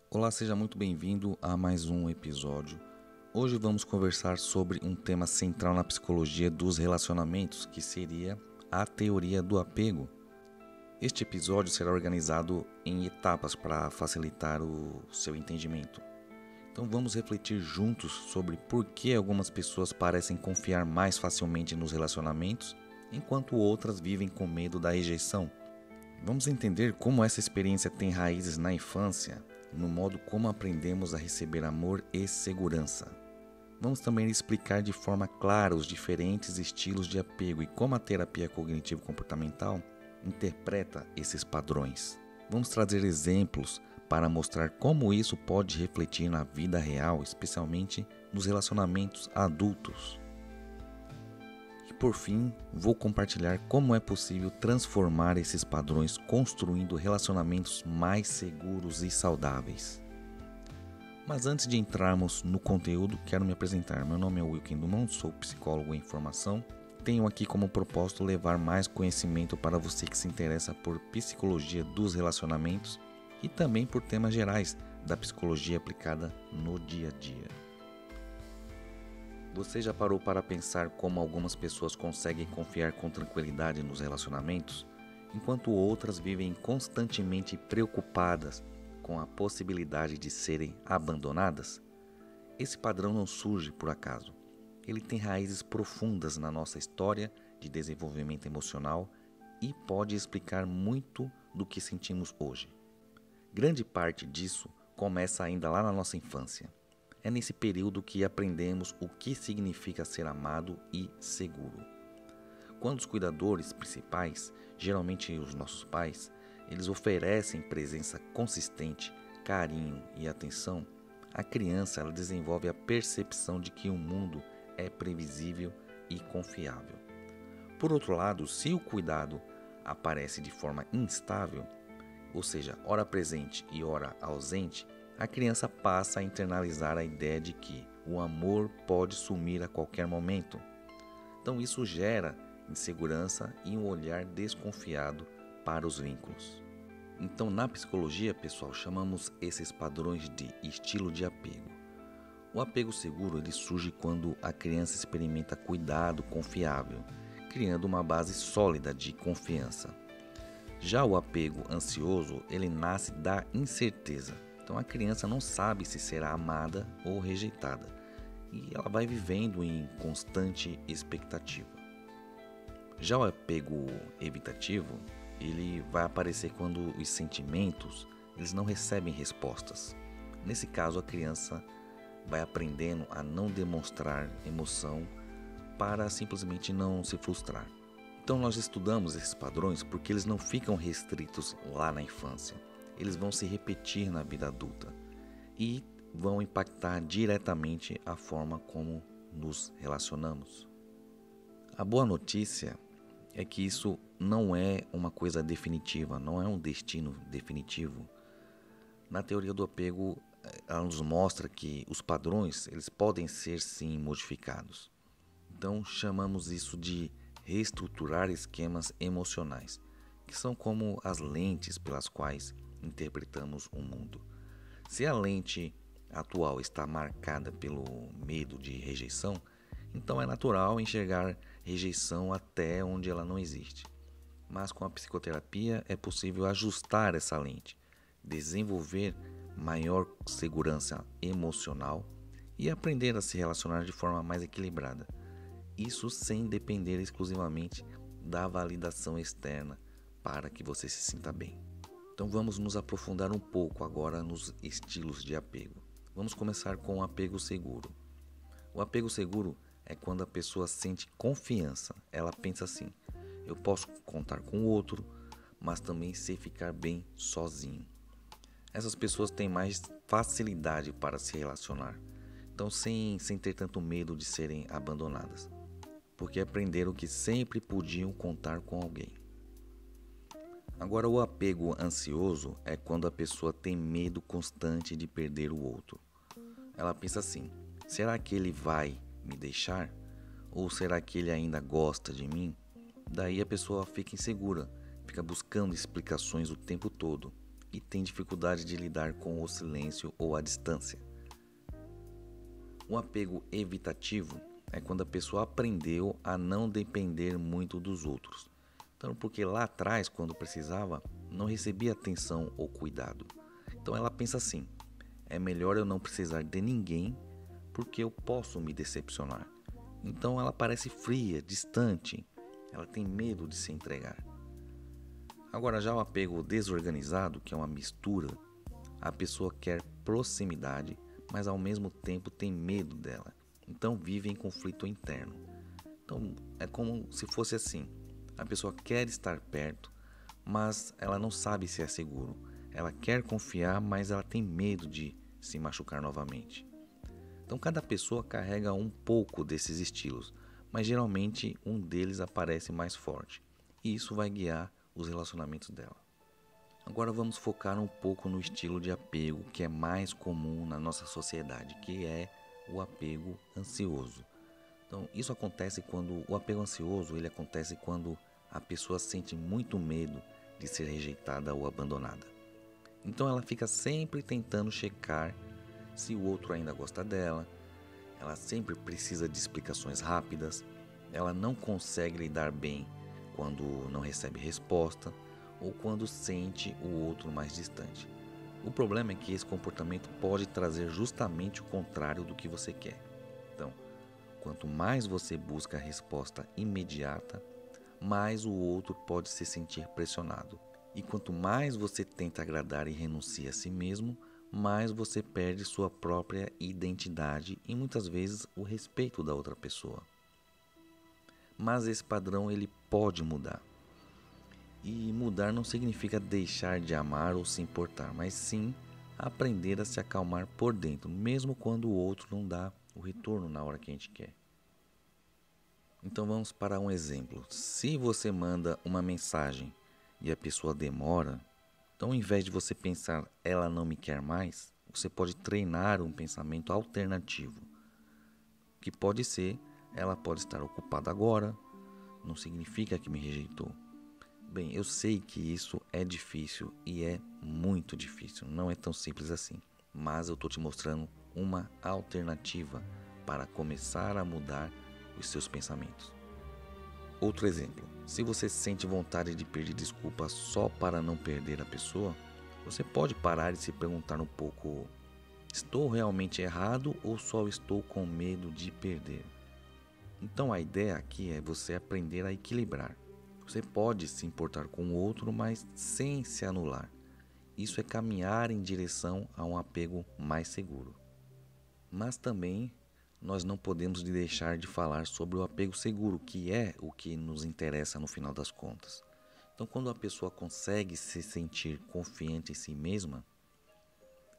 Olá, seja muito bem-vindo a mais um episódio. Hoje vamos conversar sobre um tema central na psicologia dos relacionamentos, que seria a teoria do apego. Este episódio será organizado em etapas para facilitar o seu entendimento. Então vamos refletir juntos sobre por que algumas pessoas parecem confiar mais facilmente nos relacionamentos, enquanto outras vivem com medo da rejeição. Vamos entender como essa experiência tem raízes na infância, no modo como aprendemos a receber amor e segurança. Vamos também explicar de forma clara os diferentes estilos de apego e como a terapia cognitivo-comportamental interpreta esses padrões. Vamos trazer exemplos para mostrar como isso pode refletir na vida real, especialmente nos relacionamentos adultos. E por fim, vou compartilhar como é possível transformar esses padrões construindo relacionamentos mais seguros e saudáveis. Mas antes de entrarmos no conteúdo, quero me apresentar. Meu nome é Wilkin Dumont, sou psicólogo em formação. Tenho aqui como propósito levar mais conhecimento para você que se interessa por psicologia dos relacionamentos e também por temas gerais da psicologia aplicada no dia a dia. Você já parou para pensar como algumas pessoas conseguem confiar com tranquilidade nos relacionamentos, enquanto outras vivem constantemente preocupadas com a possibilidade de serem abandonadas? Esse padrão não surge por acaso. Ele tem raízes profundas na nossa história de desenvolvimento emocional e pode explicar muito do que sentimos hoje. Grande parte disso começa ainda lá na nossa infância. É nesse período que aprendemos o que significa ser amado e seguro. Quando os cuidadores principais, geralmente os nossos pais, eles oferecem presença consistente, carinho e atenção, a criança ela desenvolve a percepção de que o mundo é previsível e confiável. Por outro lado, se o cuidado aparece de forma instável, ou seja, ora presente e ora ausente, a criança passa a internalizar a ideia de que o amor pode sumir a qualquer momento. Então isso gera insegurança e um olhar desconfiado para os vínculos. Então na psicologia, pessoal, chamamos esses padrões de estilo de apego. O apego seguro ele surge quando a criança experimenta cuidado confiável, criando uma base sólida de confiança. Já o apego ansioso, ele nasce da incerteza. Então a criança não sabe se será amada ou rejeitada e ela vai vivendo em constante expectativa. Já o apego evitativo, ele vai aparecer quando os sentimentos eles não recebem respostas. Nesse caso, a criança vai aprendendo a não demonstrar emoção para simplesmente não se frustrar. Então nós estudamos esses padrões porque eles não ficam restritos lá na infância. Eles vão se repetir na vida adulta e vão impactar diretamente a forma como nos relacionamos. A boa notícia é que isso não é uma coisa definitiva, não é um destino definitivo. Na teoria do apego, ela nos mostra que os padrões eles podem ser sim modificados. Então chamamos isso de reestruturar esquemas emocionais, que são como as lentes pelas quais interpretamos o mundo. Se a lente atual está marcada pelo medo de rejeição, então é natural enxergar rejeição até onde ela não existe. Mas com a psicoterapia é possível ajustar essa lente, desenvolver maior segurança emocional e aprender a se relacionar de forma mais equilibrada. Isso sem depender exclusivamente da validação externa para que você se sinta bem. Então vamos nos aprofundar um pouco agora nos estilos de apego. Vamos começar com o apego seguro. O apego seguro é quando a pessoa sente confiança. Ela pensa assim: eu posso contar com o outro, mas também sei ficar bem sozinho. Essas pessoas têm mais facilidade para se relacionar, então sem ter tanto medo de serem abandonadas, porque aprenderam que sempre podiam contar com alguém. Agora, o apego ansioso é quando a pessoa tem medo constante de perder o outro. Ela pensa assim: será que ele vai me deixar? Ou será que ele ainda gosta de mim? Daí a pessoa fica insegura, fica buscando explicações o tempo todo e tem dificuldade de lidar com o silêncio ou a distância. O apego evitativo é quando a pessoa aprendeu a não depender muito dos outros. Então, porque lá atrás, quando precisava, não recebia atenção ou cuidado. Então ela pensa assim: é melhor eu não precisar de ninguém porque eu posso me decepcionar. Então ela parece fria, distante, ela tem medo de se entregar. Agora já o apego desorganizado, que é uma mistura, a pessoa quer proximidade, mas ao mesmo tempo tem medo dela. Então vive em conflito interno. Então é como se fosse assim: a pessoa quer estar perto, mas ela não sabe se é seguro. Ela quer confiar, mas ela tem medo de se machucar novamente. Então cada pessoa carrega um pouco desses estilos, mas geralmente um deles aparece mais forte, e isso vai guiar os relacionamentos dela. Agora vamos focar um pouco no estilo de apego que é mais comum na nossa sociedade, que é o apego ansioso. Então isso acontece quando o apego ansioso ele acontece quando a pessoa sente muito medo de ser rejeitada ou abandonada. Então ela fica sempre tentando checar se o outro ainda gosta dela, ela sempre precisa de explicações rápidas, ela não consegue lidar bem quando não recebe resposta ou quando sente o outro mais distante. O problema é que esse comportamento pode trazer justamente o contrário do que você quer. Então, quanto mais você busca a resposta imediata, mais o outro pode se sentir pressionado. E quanto mais você tenta agradar e renuncia a si mesmo, mais você perde sua própria identidade e muitas vezes o respeito da outra pessoa. Mas esse padrão ele pode mudar. E mudar não significa deixar de amar ou se importar, mas sim aprender a se acalmar por dentro, mesmo quando o outro não dá o retorno na hora que a gente quer. Então vamos para um exemplo. Se você manda uma mensagem e a pessoa demora, então ao invés de você pensar ela não me quer mais, você pode treinar um pensamento alternativo, que pode ser ela pode estar ocupada agora, não significa que me rejeitou. Bem, eu sei que isso é difícil e é muito difícil, não é tão simples assim, mas eu estou te mostrando uma alternativa para começar a mudar os seus pensamentos. Outro exemplo: se você sente vontade de pedir desculpas só para não perder a pessoa, você pode parar e se perguntar um pouco: estou realmente errado ou só estou com medo de perder? Então a ideia aqui é você aprender a equilibrar. Você pode se importar com o outro, mas sem se anular. Isso é caminhar em direção a um apego mais seguro. Mas também nós não podemos deixar de falar sobre o apego seguro, que é o que nos interessa no final das contas. Então, quando a pessoa consegue se sentir confiante em si mesma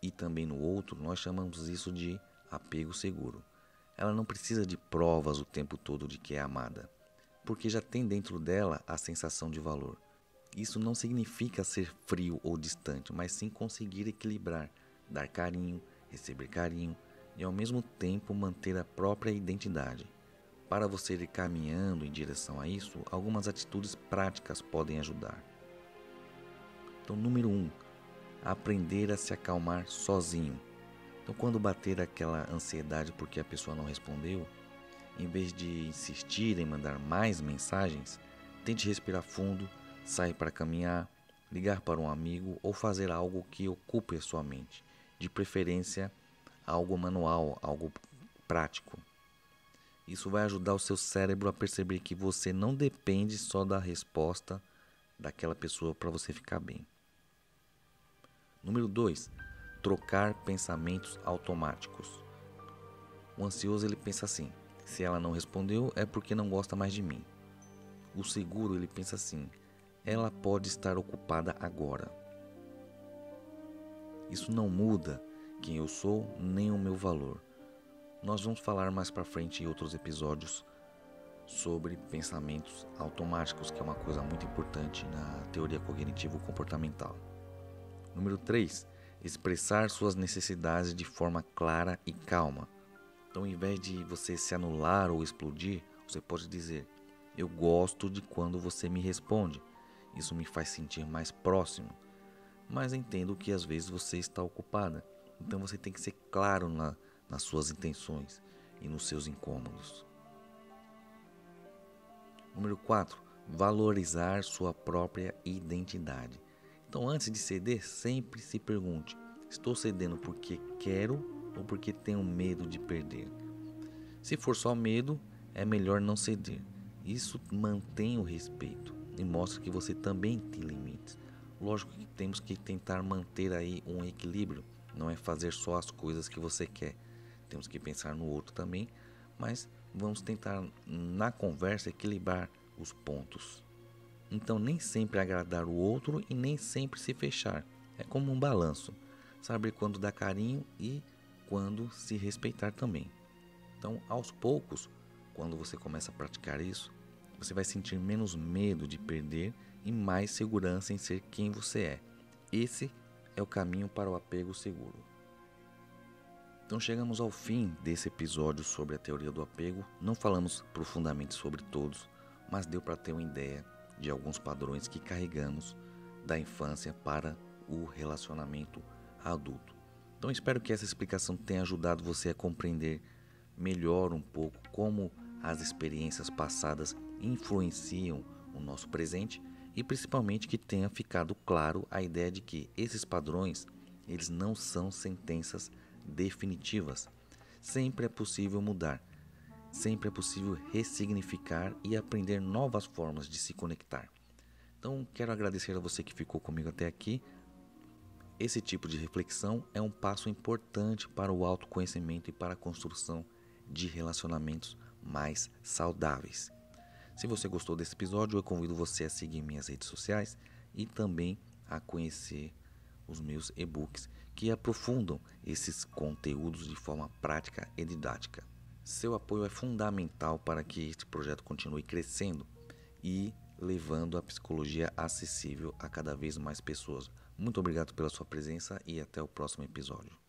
e também no outro, nós chamamos isso de apego seguro. Ela não precisa de provas o tempo todo de que é amada, porque já tem dentro dela a sensação de valor. Isso não significa ser frio ou distante, mas sim conseguir equilibrar, dar carinho, receber carinho e ao mesmo tempo manter a própria identidade. Para você ir caminhando em direção a isso, algumas atitudes práticas podem ajudar. Então, número 1, aprender a se acalmar sozinho. Então, quando bater aquela ansiedade porque a pessoa não respondeu, em vez de insistir em mandar mais mensagens, tente respirar fundo, sair para caminhar, ligar para um amigo ou fazer algo que ocupe a sua mente, de preferência algo manual, algo prático. Isso vai ajudar o seu cérebro a perceber que você não depende só da resposta daquela pessoa para você ficar bem. Número 2, trocar pensamentos automáticos. O ansioso ele pensa assim: se ela não respondeu é porque não gosta mais de mim. O seguro ele pensa assim: ela pode estar ocupada agora. Isso não muda quem eu sou nem o meu valor. Nós vamos falar mais para frente em outros episódios sobre pensamentos automáticos, que é uma coisa muito importante na teoria cognitivo-comportamental. Número 3, expressar suas necessidades de forma clara e calma. Então, ao invés de você se anular ou explodir, você pode dizer: eu gosto de quando você me responde. Isso me faz sentir mais próximo. mas entendo que às vezes você está ocupada. Então você tem que ser claro nas suas intenções e nos seus incômodos. Número 4. Valorizar sua própria identidade. Então, antes de ceder, sempre se pergunte: estou cedendo porque quero ou porque tenho medo de perder? Se for só medo, é melhor não ceder. Isso mantém o respeito e mostra que você também tem limites. Lógico que temos que tentar manter aí um equilíbrio, não é fazer só as coisas que você quer. Temos que pensar no outro também, mas vamos tentar na conversa equilibrar os pontos. Então nem sempre agradar o outro e nem sempre se fechar. É como um balanço, saber quando dar carinho e quando se respeitar também. Então, aos poucos, quando você começa a praticar isso, você vai sentir menos medo de perder e mais segurança em ser quem você é. Esse é o caminho para o apego seguro. Então chegamos ao fim desse episódio sobre a teoria do apego. Não falamos profundamente sobre todos, mas deu para ter uma ideia de alguns padrões que carregamos da infância para o relacionamento adulto. Então espero que essa explicação tenha ajudado você a compreender melhor um pouco como as experiências passadas influenciam o nosso presente e principalmente que tenha ficado claro a ideia de que esses padrões, eles não são sentenças definitivas. Sempre é possível mudar, sempre é possível ressignificar e aprender novas formas de se conectar. Então, quero agradecer a você que ficou comigo até aqui. Esse tipo de reflexão é um passo importante para o autoconhecimento e para a construção de relacionamentos mais saudáveis. Se você gostou desse episódio, eu convido você a seguir minhas redes sociais e também a conhecer os meus e-books que aprofundam esses conteúdos de forma prática e didática. Seu apoio é fundamental para que este projeto continue crescendo e levando a psicologia acessível a cada vez mais pessoas. Muito obrigado pela sua presença e até o próximo episódio.